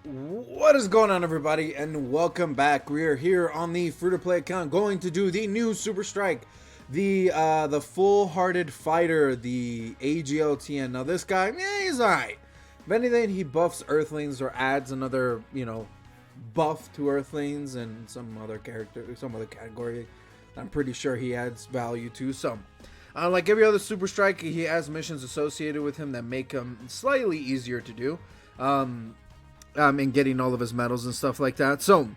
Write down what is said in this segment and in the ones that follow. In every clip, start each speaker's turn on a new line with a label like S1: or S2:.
S1: What is going on, everybody, and welcome back. We are here on the free-to-play account going to do the new Super Strike, the full-hearted fighter, the AGLTN. Now this guy, he's alright. If anything, he buffs Earthlings or adds another, buff to Earthlings and some other character, some other category. I'm pretty sure he adds value to. So, like every other Super Strike, he has missions associated with him that make him slightly easier to do. And getting all of his medals and stuff like that. So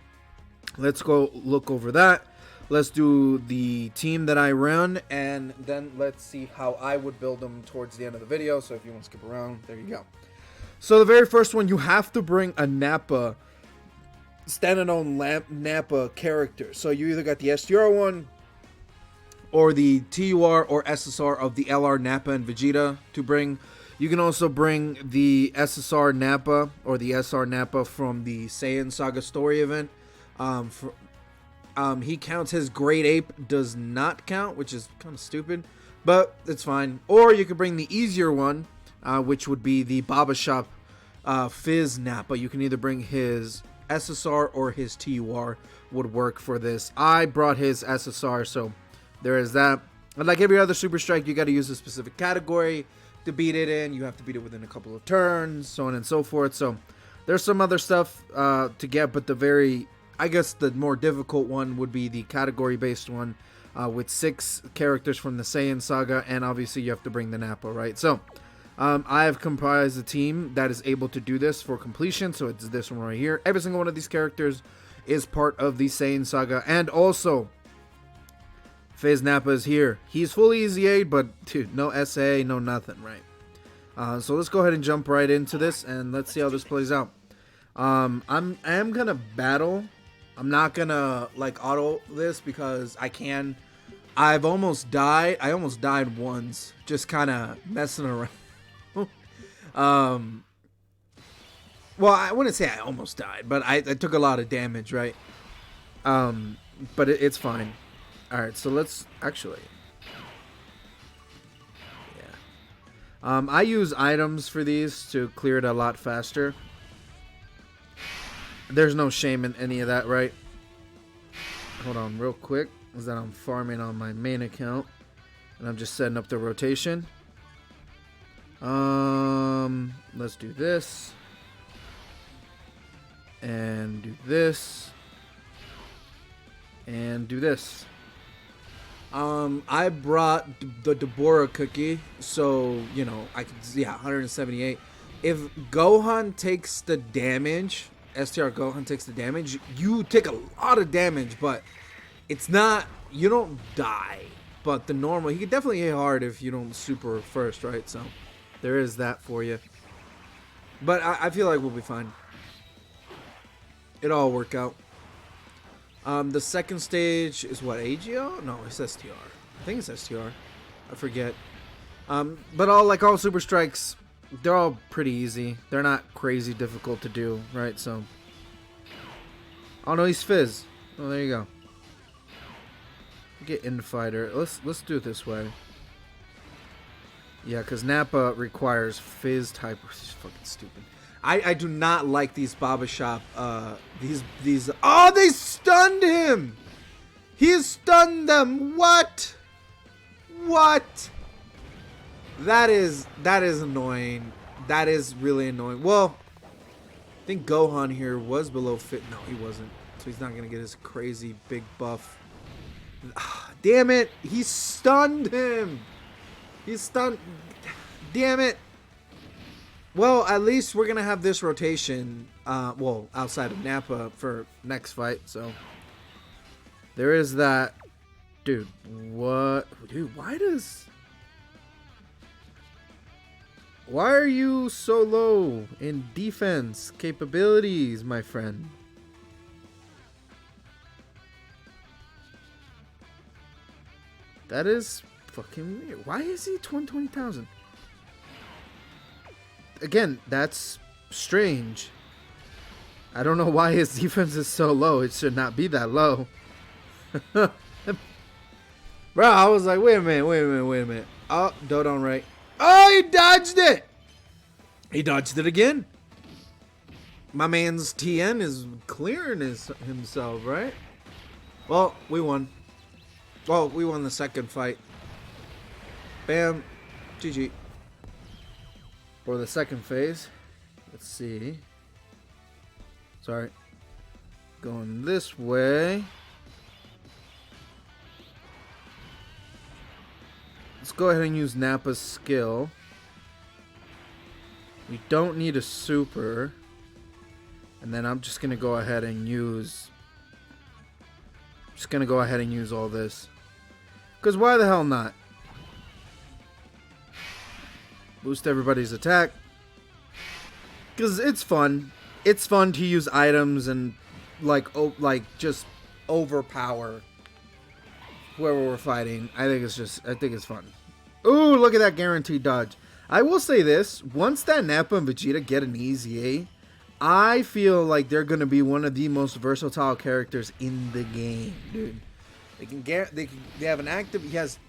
S1: let's go look over that. Let's do the team that I run, and then let's see how I would build them towards the end of the video. So if you want to skip around, there you go. So the very first one, you have to bring a Nappa, standalone Nappa character. So you either got the STR one or the TUR or SSR of the LR Nappa and Vegeta to bring. You can also bring the SSR Nappa or the SR Nappa from the Saiyan Saga story event. He counts. His Great Ape does not count, which is kind of stupid, but it's fine. Or you could bring the easier one, which would be the Baba Shop Fizz Nappa. You can either bring his SSR or his TUR would work for this. I brought his SSR, so there is that. And like every other Super Strike, you got to use a specific category to beat it in. You have to beat it within a couple of turns, so on and so forth. So there's some other stuff to get, but I guess the more difficult one would be the category based one with 6 characters from the Saiyan Saga, and obviously you have to bring the Nappa, right? So I have comprised a team that is able to do this for completion. So it's this one right here. Every single one of these characters is part of the Saiyan Saga, and also Fizz Nappa is here. He's fully easy aid, but dude, no SA, no nothing, right? So let's go ahead and jump right into this, and let's see how this plays out. I am gonna battle. I'm not gonna like auto this because I can. I've almost died. I almost died once, just kind of messing around. Well, I wouldn't say I almost died, but I took a lot of damage, right? But it's fine. Alright, so let's actually. Yeah. I use items for these to clear it a lot faster. There's no shame in any of that, right? Hold on real quick. Is that I'm farming on my main account. And I'm just setting up the rotation. Let's do this. And do this. And do this. I brought the Deborah cookie, so, I could, 178. If Gohan takes the damage, STR Gohan takes the damage, you take a lot of damage, but it's not, you don't die. But the normal, he could definitely hit hard if you don't super first, right? So, there is that for you. But I feel like we'll be fine. It'll all work out. The second stage is what, AGO? No, it's STR. I think it's STR. I forget. But all Super Strikes, they're all pretty easy. They're not crazy difficult to do, right? So, oh no, he's Fizz. Oh, there you go. Get Infighter. Let's do it this way. Yeah, because Nappa requires Fizz type, which is fucking stupid. I do not like these Baba Shop, these, oh, they stunned him! He stunned them! What? That is annoying. That is really annoying. Well, I think Gohan here was below fit. No, he wasn't. So he's not gonna get his crazy big buff. Damn it! He stunned him! He's stunned. Damn it! Well, at least we're going to have this rotation, well, outside of Nappa for next fight, so there is that. Dude, what? Dude, why are you so low in defense capabilities, my friend? That is fucking weird. Why is he 20,000? Again, that's strange. I don't know why his defense is so low. It should not be that low. Bro, I was like, wait a minute. Oh, Dodon right. Oh, he dodged it. He dodged it again. My man's TN is clearing himself, right? Well, we won. Well, we won the second fight. Bam. GG. For the second phase. Let's see. Sorry. Going this way. Let's go ahead and use Nappa's skill. We don't need a super. And then I'm just going to go ahead and use... Just going to go ahead and use all this. Because why the hell not? Boost everybody's attack. Because it's fun. It's fun to use items and like just overpower whoever we're fighting. I think it's fun. Ooh, look at that guaranteed dodge. I will say this, once that Nappa and Vegeta get an easy A, I feel like they're gonna be one of the most versatile characters in the game, dude. They have an active he has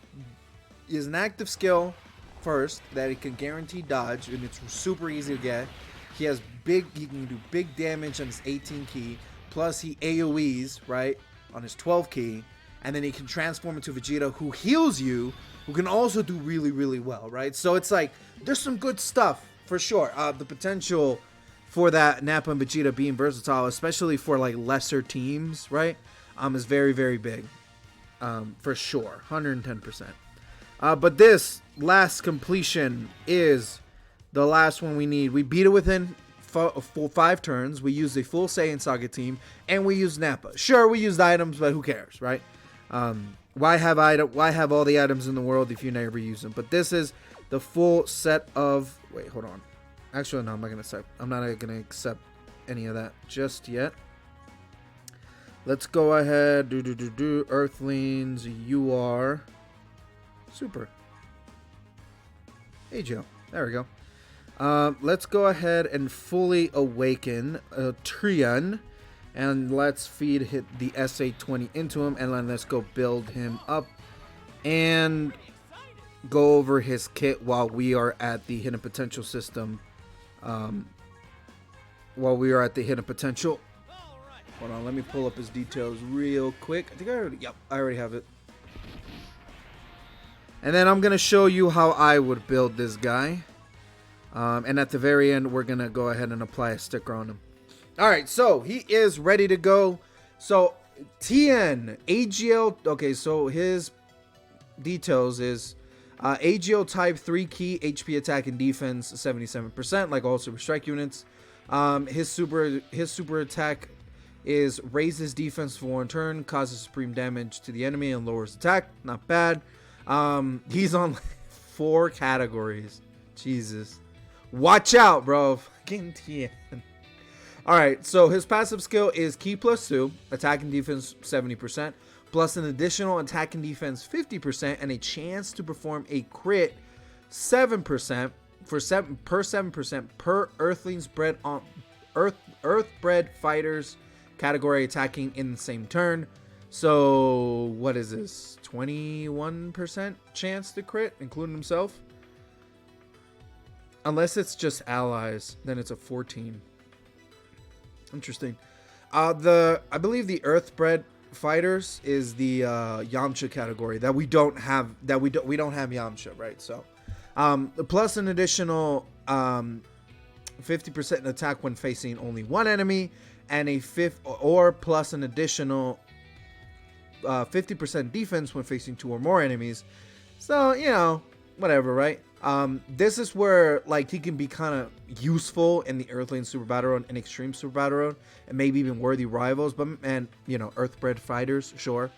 S1: an active skill first that he can guarantee dodge, and it's super easy to get. He can do big damage on his 18 key, plus he AoEs, right, on his 12 key, and then he can transform into Vegeta, who heals you, who can also do really, really well, right? So it's like, there's some good stuff, for sure. The potential for that Nappa and Vegeta being versatile, especially for like lesser teams, right, is very, very big, for sure, 110%. But this last completion is the last one we need. We beat it within full 5 turns. We used a full Saiyan Saga team, and we used Nappa. Sure, we used items, but who cares, right? Why have all the items in the world if you never use them? But this is the full set of... Wait, hold on. Actually, no, I'm not gonna accept any of that just yet. Let's go ahead. Earthlings, you are super. Hey, Joe. There we go. Let's go ahead and fully awaken Trian, and let's hit the SA20 into him, and then let's go build him up and go over his kit while we are at the hidden potential system. While we are at the hidden potential. Hold on, let me pull up his details real quick. I think I already have it. And then I'm gonna show you how I would build this guy. And at the very end, we're gonna go ahead and apply a sticker on him. Alright, so he is ready to go. So TN AGL, okay, so his details is AGL type 3 key, HP attack and defense 77%, like all super strike units. His super attack is raises defense for 1 turn, causes supreme damage to the enemy and lowers attack. Not bad. He's on 4 categories. Jesus. Watch out, bro. Fucking TN. Alright, so his passive skill is Key +2, attack and defense 70%, plus an additional attack and defense 50%, and a chance to perform a crit 7% per 7% per Earthlings bred on Earth-bred fighters category attacking in the same turn. So what is this? 21% chance to crit, including himself? Unless it's just allies, then it's a 14. Interesting. I believe the Earth-bred fighters is the Yamcha category that we don't have. We don't have Yamcha, right? So, plus an additional 50% attack when facing only 1 enemy, and plus an additional 50% defense when facing 2 or more enemies. So, you know, whatever, right? This is where like he can be kind of useful in the Earthling Super Battle Road and Extreme Super Battle Road, and maybe even worthy rivals. But you know, Earthbred fighters, sure.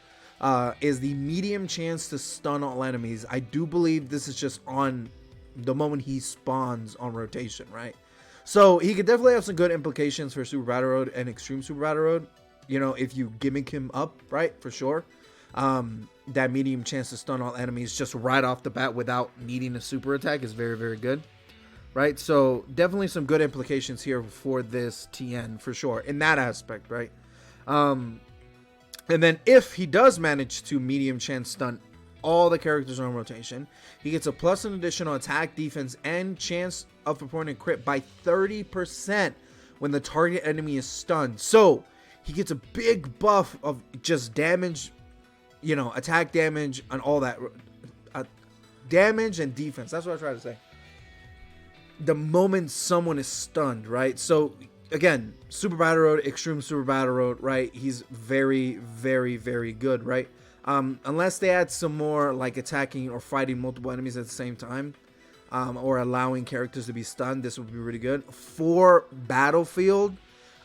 S1: Is the medium chance to stun all enemies. I do believe this is just on the moment he spawns on rotation, right? So he could definitely have some good implications for Super Battle Road and Extreme Super Battle Road. You know, if you gimmick him up, right, for sure. That medium chance to stun all enemies just right off the bat without needing a super attack is very, very good, right? So definitely some good implications here for this TN for sure in that aspect, right? And then if he does manage to medium chance stun all the characters on rotation, he gets a plus an additional attack, defense, and chance of performing a crit by 30% when the target enemy is stunned. So he gets a big buff of just damage, you know, attack damage and all that. Damage and defense. That's what I try to say. The moment someone is stunned, right? So again, Super Battle Road, Extreme Super Battle Road, right? He's very, very, very good, right? Unless they add some more like attacking or fighting multiple enemies at the same time, or allowing characters to be stunned, this would be really good. For Battlefield,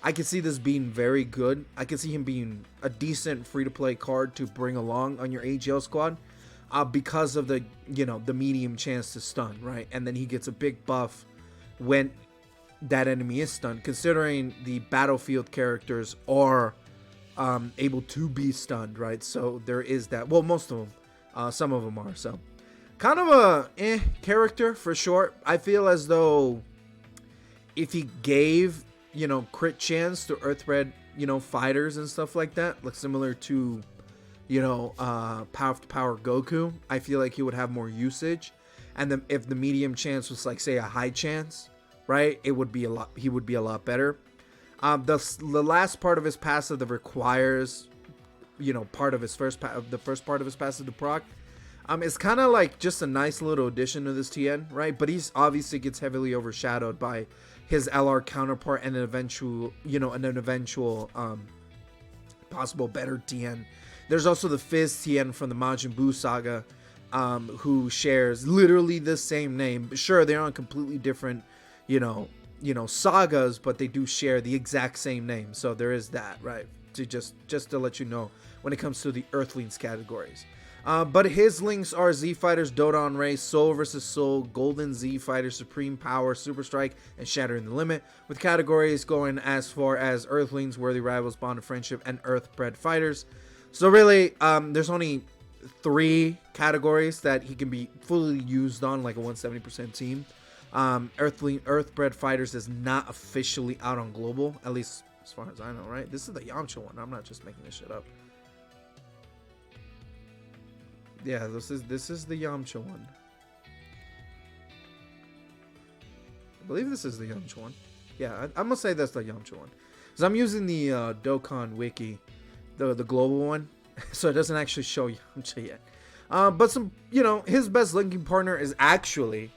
S1: I can see this being very good. I can see him being a decent free-to-play card to bring along on your AGL squad. Because of the, you know, the medium chance to stun, right? And then he gets a big buff when that enemy is stunned, considering the Battlefield characters are able to be stunned, right? So there is that. Well, most of them, some of them are. So kind of a character for sure. I feel as though if he gave, you know, crit chance to Earthbred, you know, fighters and stuff like that, like similar to, you know, power Goku, I feel like he would have more usage. And then if the medium chance was like, say, a high chance, right, it would be a lot. He would be a lot better. The last part of his passive that requires, you know, part of his the first part of his passive to proc, is kind of like just a nice little addition to this TN, right? But he's obviously gets heavily overshadowed by his LR counterpart and an eventual, you know, possible better TN. There's also the Fizz TN from the Majin Buu saga, who shares literally the same name. Sure, they're on completely different, you know, sagas, but they do share the exact same name. So there is that, right? To just to let you know when it comes to the Earthlings categories. But his links are Z Fighters, Dodon Ray, Soul vs. Soul, Golden Z Fighter, Supreme Power, Super Strike, and Shattering the Limit, with categories going as far as Earthlings, Worthy Rivals, Bond of Friendship, and Earthbred Fighters. So really, there's only 3 categories that he can be fully used on, like a 170% team. Earthbred Fighters is not officially out on global, at least as far as I know, right? This is the Yamcha one. I'm not just making this shit up. Yeah, this is the Yamcha one. I believe this is the Yamcha one. Yeah, I'm gonna say that's the Yamcha one, because I'm using the Dokkan wiki, the global one, so it doesn't actually show Yamcha yet. But some, you know, his best linking partner is actually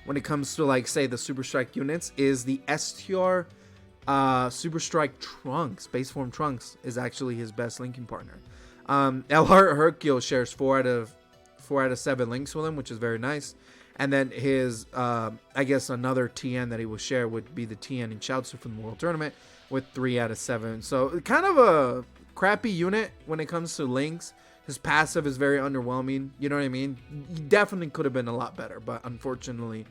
S1: when it comes to, like, say, the Super Strike units, is the STR Super Strike Trunks. Base form Trunks is actually his best linking partner. LR Hercule shares 4 out of 7 links with him, which is very nice. And then his, I guess another TN that he will share would be the TN in Chaozu from the World Tournament with 3 out of 7. So kind of a crappy unit when it comes to links. His passive is very underwhelming. You know what I mean? He definitely could have been a lot better, but unfortunately,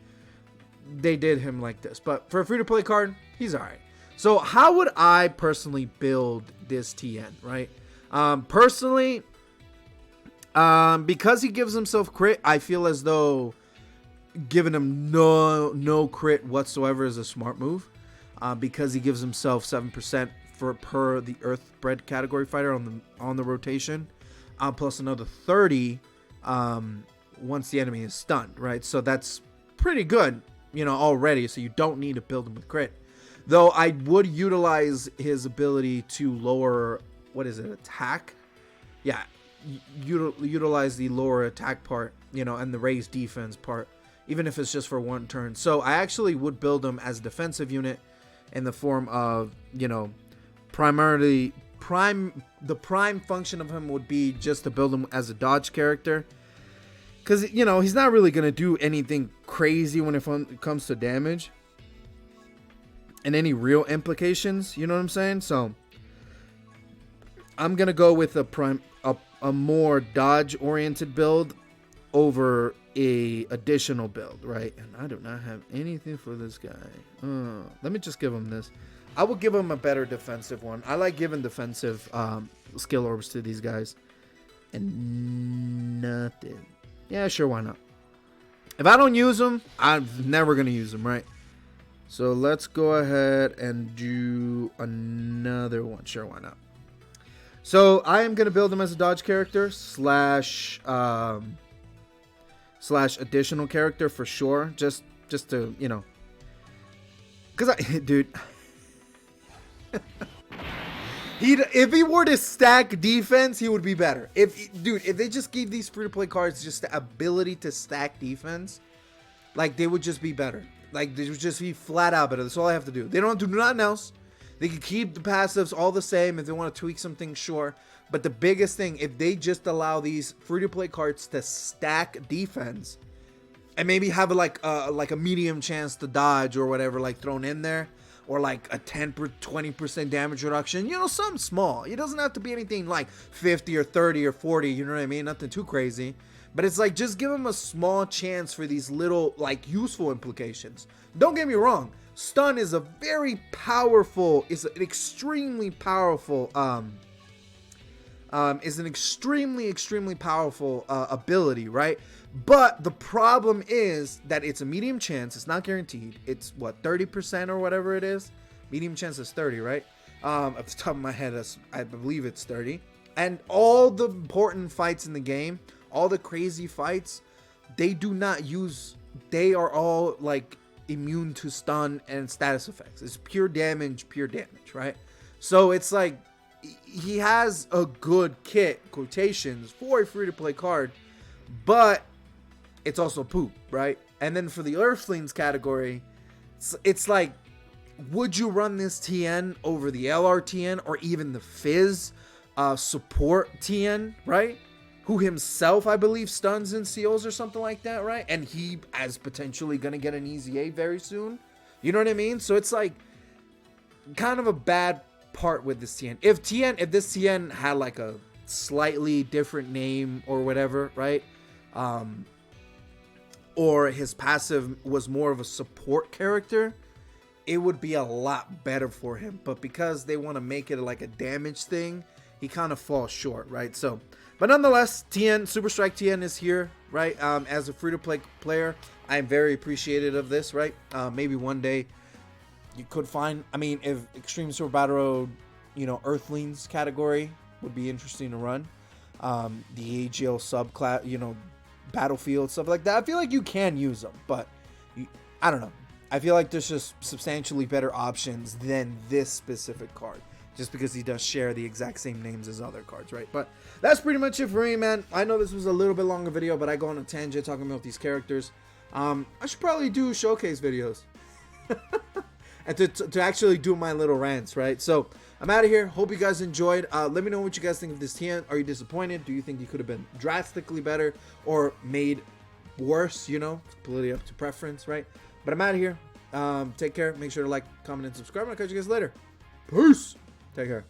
S1: they did him like this. But for a free-to-play card, he's all right. So how would I personally build this TN, right? Personally, because he gives himself crit, I feel as though giving him no crit whatsoever is a smart move. Because he gives himself 7% per the Earthbred category fighter on the rotation. Plus another 30 once the enemy is stunned, right? So that's pretty good, you know, already. So you don't need to build him with crit. Though I would utilize his ability to lower, what is it, attack? Yeah, utilize the lower attack part, you know, and the raised defense part, even if it's just for 1 turn. So I actually would build him as a defensive unit in the form of, you know, primarily the prime function of him would be just to build him as a dodge character, because, you know, he's not really going to do anything crazy when it comes to damage and any real implications, you know what I'm saying? So I'm going to go with a more dodge oriented build over a additional build, right? And I do not have anything for this guy. Let me just give him this. I will give him a better defensive one. I like giving defensive skill orbs to these guys. And nothing. Yeah, sure, why not? If I don't use them, I'm never going to use them, right? So let's go ahead and do another one. Sure, why not? So I am going to build him as a dodge character slash additional character for sure. Just to, you know, Dude, if he were to stack defense, he would be better. If they just gave these free-to-play cards just the ability to stack defense, like, they would just be better. Like, they would just be flat out better. That's all I have to do. They don't do nothing else. They can keep the passives all the same. If they want to tweak something, sure. But the biggest thing, if they just allow these free-to-play cards to stack defense and maybe have like a medium chance to dodge or whatever, like, thrown in there, or like a 20% damage reduction, you know, something small. It doesn't have to be anything like 50 or 30 or 40, you know what I mean? Nothing too crazy. But it's like, just give them a small chance for these little, like, useful implications. Don't get me wrong. Stun is a very powerful, is an extremely powerful, extremely powerful ability, right? But the problem is that it's a medium chance. It's not guaranteed. It's what, 30% or whatever it is. Medium chance is 30, right? Off the top of my head, I believe it's 30. And all the important fights in the game, all the crazy fights, they are all like immune to stun and status effects. It's pure damage, right? So it's like, he has a good kit, quotations, for a free-to-play card, but it's also poop, right? And then for the Earthlings category, it's like, would you run this TN over the LRTN or even the Fizz support TN, right? Who himself, I believe, stuns and seals or something like that, right? And he is potentially going to get an Easy A very soon. You know what I mean? So it's like kind of a bad part with this TN. If this TN had like a slightly different name or whatever, right? Or his passive was more of a support character, it would be a lot better for him. But because they want to make it like a damage thing, he kind of falls short, right? So, but nonetheless, TN, Super Strike TN is here, right? As a free-to-play player, I am very appreciative of this, right? Maybe one day you could find, I mean, if Extreme Super Battle Road, you know, Earthlings category would be interesting to run. The AGL subclass, you know, Battlefield, stuff like that. I feel like you can use them, but I don't know. I feel like there's just substantially better options than this specific card, just because he does share the exact same names as other cards, right? But that's pretty much it for me, man. I know this was a little bit longer video, but I go on a tangent talking about these characters. I should probably do showcase videos. And to actually do my little rants, right? So I'm out of here. Hope you guys enjoyed. Let me know what you guys think of this TN. Are you disappointed? Do you think you could have been drastically better or made worse? You know, it's completely up to preference, right? But I'm out of here. Take care. Make sure to like, comment, and subscribe. And I'll catch you guys later. Peace. Take care.